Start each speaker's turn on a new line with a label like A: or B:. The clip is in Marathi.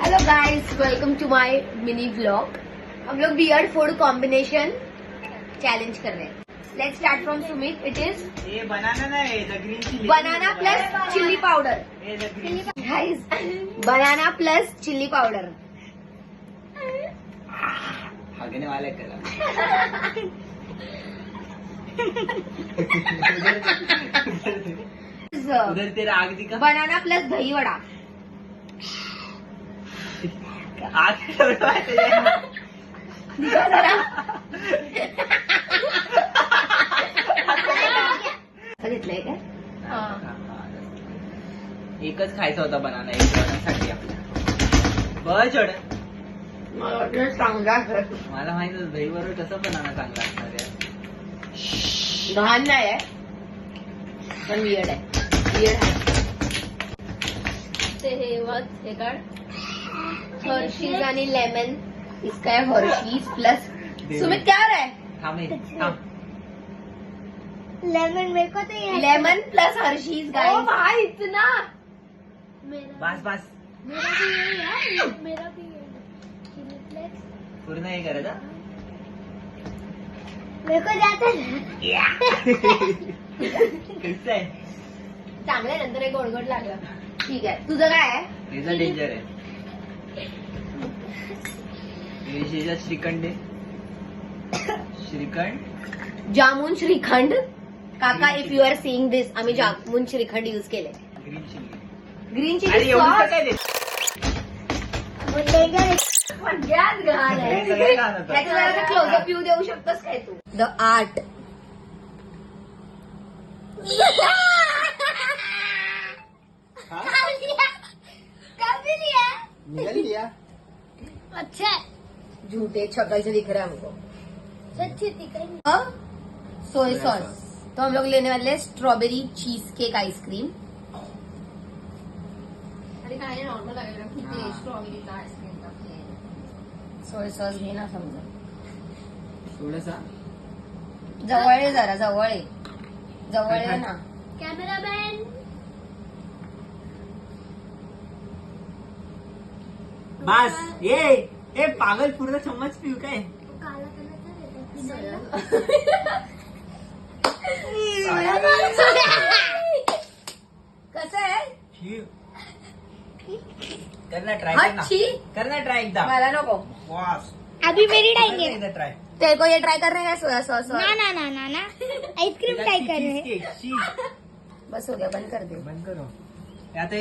A: Hello guys, welcome to my mini vlog. हम लोग बियर्ड फूड कॉम्बिनेशन चैलेंज कर रहे हैं। Let's start from Sumit. It is
B: ये बनाना नाही, the green chilli,
A: banana plus chilli powder.
B: ये the green
A: guys, banana plus chilli powder.
B: भागने वाले करा उधर तेरा आग दिखा,
A: बनाना प्लस दही वड़ा।
B: आग
A: दिखा जरा। घेतलंय का?
B: एकच खायचा होता बनाना, एक जणांसाठी आपल्या बस छोड.
A: मला वाटलं चांगला आहे.
B: मला माहित होतं दही बरोबर कसं बनाना चांगला असणार आहे.
A: घाण नाही आहे, पण वियर्ड आहे. वियर्ड आहे ते. हे काढ, हर्शीज आणि लेमन. इसका है हर्शीज प्लस सुमित क्या हो रहा है?
B: थांब
C: लेमन मेरे को तो ये
A: लेमन प्लस हर्शीज गाइस। भाई इतना
C: मेरा
B: बस
C: मेरा भी यही है, मेरा भी यही है। चिली फ्लेक्स
B: पूर्ण हे करायचं.
C: मेरे को जाता है।
B: कसं आहे
A: चांगलं आहे, नंतर एक गोडगोड लागलं. ठीक आहे, तुझं काय आहे?
B: तिचं डेंजर आहे. शेजात श्रीखंड आहे. श्रीखंड
A: जामुन श्रीखंड. काका, if you are seeing this, आम्ही जामुन श्रीखंड युज केले.
B: Green chilli.
A: ग्रीन
B: अरे
A: चिली
B: एवढं
A: सॉस
B: काय ते?
A: सगळ्यात घाण आहे.
B: हे सगळं घाण होतं.
A: ह्याचं जरासं क्लोजअप व्ह्यू देऊ शकतोस काय तू? The art.
B: हा?
C: कभी लिया
B: निकाल लिया.
C: अच्छा है,
A: झूठे छकल से दिख रहा है हमको.
C: सच्ची दिख रही
A: सोया सॉस. तो हम लोग लेने वाले हैं स्ट्रॉबेरी चीज केक आइसक्रीम. अरे काय नॉर्मल आहे ना, किती
B: हा.
A: स्ट्रॉबेरीचा आइसक्रीम टाकते. सोया सॉस घे ना. समजा
B: थोडसा
A: जवळ आहे, जरा जवळ आहे. जवळ आहे ना.
C: कैमरामैन
B: बस. ये पागल पूर्ण चम्मच पिऊ काय?
C: काला कलर
A: कसं आहे?
B: छी. करना ट्राय करना.
A: अच्छी.
B: करना ट्राय एकदा.
A: मला नको.
B: वास.
C: अभी मेरी टाइम है।
B: एकदा ट्राय.
A: तेरे को ये ट्राई कर रहे हैं सोया सॉस?
C: ना ना ना ना ना आइसक्रीम ट्राई कर रहे हैं।
A: बस हो गया, बंद कर दे.
B: बंद करो. आता